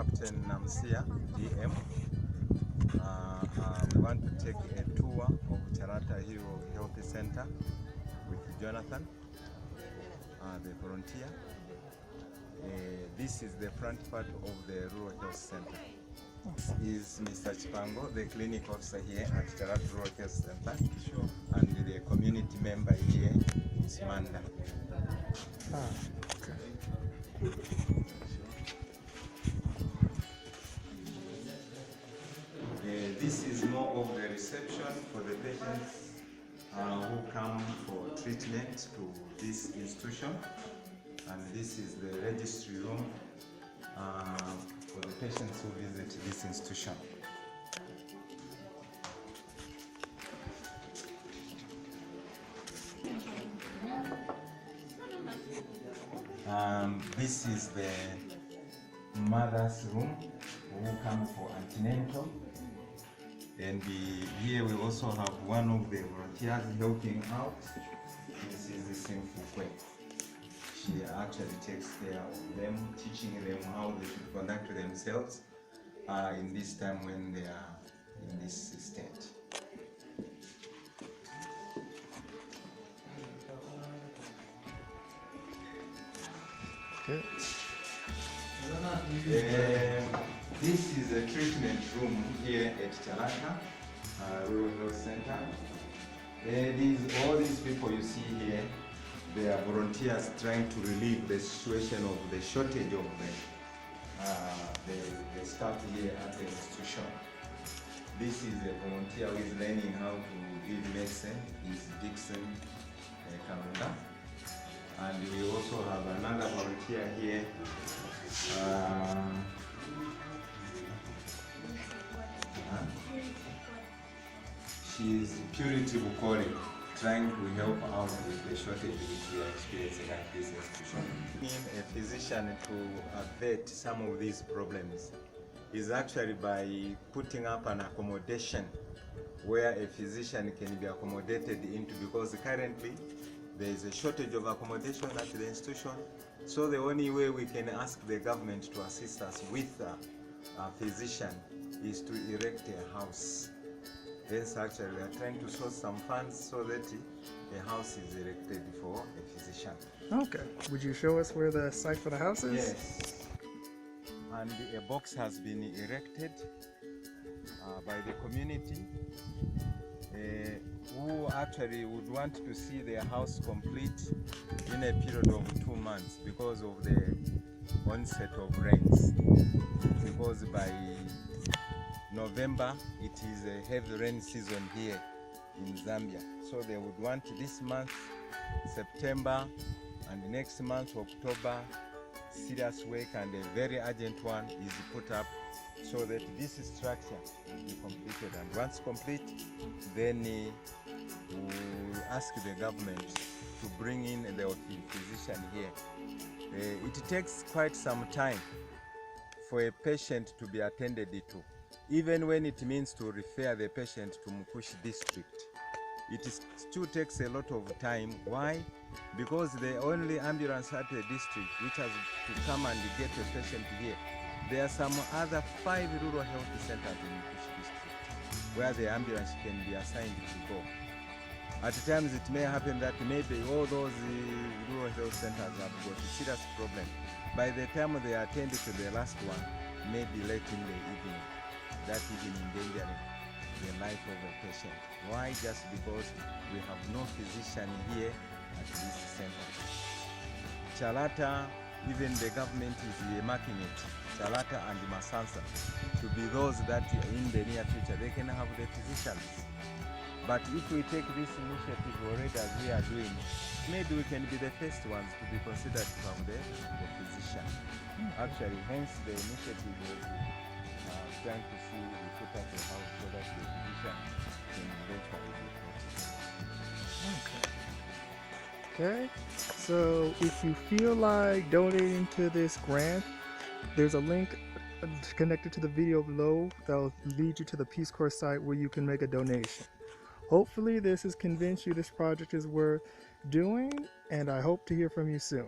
Captain Namsia, DM. We want to take a tour of Chalata Hero Health Center with Jonathan, the volunteer. This is the front part of the Rural Health Center. This is Mr. Chipango, the clinic officer here at Chalata Rural Health Center, and the community member here is Manda. This is more of the reception for the patients who come for treatment to this institution, and this is the registry room for the patients who visit this institution. This is the mother's room who come for antenatal. And here we also have one of the volunteers helping out. This is the same Fukwe. She actually takes care of them, teaching them how they should conduct themselves in this time when they are in this state. Okay. This is a treatment room here at Chalata Rural Health Center. All these people you see here, they are volunteers trying to relieve the situation of the shortage of the staff here at the institution. This is a volunteer who is learning how to give medicine. Is Dixon Kalunda. And we also have another volunteer here. She's Purity Bukori, trying to help out with the shortage which we are experiencing at this institution. Being a physician to avert some of these problems is actually by putting up an accommodation where a physician can be accommodated into, because currently there is a shortage of accommodation at the institution. So the only way we can ask the government to assist us with a physician is to erect a house. Hence, actually, we are trying to source some funds so that a house is erected for a physician. Okay. Would you show us where the site for the house is? Yes. And a box has been erected by the community who actually would want to see their house complete in a period of 2 months because of the onset of rains. Because by November, it is a heavy rain season here in Zambia. So they would want this month, September, and next month, October, serious work, and a very urgent one is put up so that this structure will be completed. And once complete, then we'll ask the government to bring in the physician here. It takes quite some time for a patient to be attended to. Even when it means to refer the patient to Mukushi district, it still takes a lot of time. Why? Because the only ambulance at the district which has to come and get a patient here, there are some other 5 rural health centers in Mukushi district where the ambulance can be assigned to go. At times it may happen that maybe all those rural health centers have got a serious problem. By the time they attend to the last one, maybe late in the evening, that even endangering the life of a patient. Why? Just because we have no physician here at this center. Chalata, even the government is earmarking it, Chalata and Masansa, to be those that in the near future they can have the physicians. But if we take this initiative already as we are doing, maybe we can be the first ones to be considered from the physician. Actually, hence the initiative was trying to see we put up a house so that the physician can eventually be Okay. So if you feel like donating to this grant, there's a link connected to the video below that will lead you to the Peace Corps site where you can make a donation. Hopefully this has convinced you this project is worth doing, and I hope to hear from you soon.